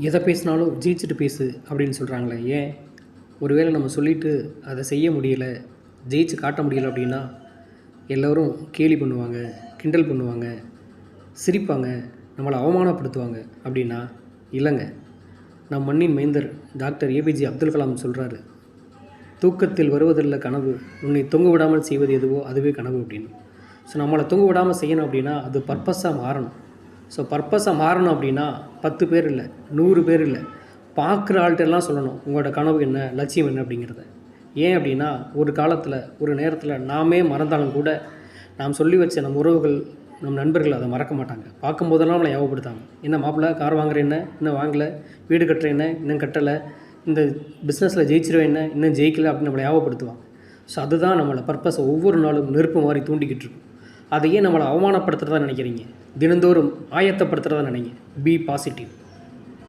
எதை பேசினாலும் ஜெயிச்சுட்டு பேசு அப்படின்னு சொல்கிறாங்களே ஏன்? ஒருவேளை நம்ம சொல்லிவிட்டு அதை செய்ய முடியலை, ஜெயிச்சு காட்ட முடியலை அப்படின்னா எல்லோரும் கேலி பண்ணுவாங்க, கிண்டல் பண்ணுவாங்க, சிரிப்பாங்க, நம்மளை அவமானப்படுத்துவாங்க அப்படின்னா இல்லைங்க. நம் மண்ணின் மைந்தர் டாக்டர் ஏபிஜே அப்துல் கலாம் சொல்கிறாரு, தூக்கத்தில் வருவதில்லை கனவு, உன்னை தொங்க விடாமல் செய்வது எதுவோ அதுவே கனவு அப்படின்னு. ஸோ நம்மளை தொங்க விடாமல் செய்யணும் அப்படின்னா அது பர்பஸாக மாறணும். ஸோ பர்பஸாக மாறணும் அப்படின்னா 10 பேர் இல்லை, 100 பேர் இல்லை, பார்க்குற ஆள்கிட்டெல்லாம் சொல்லணும் உங்களோட கனவு என்ன, லட்சியம் என்ன அப்படிங்கிறத. ஏன் அப்படின்னா ஒரு காலத்தில் ஒரு நேரத்தில் நாமே மறந்தாலும் கூட நாம் சொல்லி வச்ச நம் உறவுகள், நம் நண்பர்கள் அதை மறக்க மாட்டாங்க. பார்க்கும்போதெல்லாம் நம்மளை ஞாபகப்படுத்தாங்க. என்ன மாப்பிள்ளை கார் வாங்குற என்ன, இன்னும் வாங்கலை, வீடு கட்டுற என்ன, இன்னும் கட்டலை, இந்த பிஸ்னஸில் ஜெயிச்சிருவேன் என்ன, இன்னும் ஜெயிக்கலை அப்படின்னு நம்மளை ஞாபகப்படுத்துவாங்க. ஸோ அதுதான் நம்மளை பர்பஸை ஒவ்வொரு நாளும் நெருப்பு மாதிரி தூண்டிக்கிட்டு இருக்கும். அதையே நம்மளை அவமானப்படுத்துகிறதா நினைக்கிறீங்க, தினந்தோறும் ஆயத்தப்படுத்துகிறதா நினைங்க. Be positive.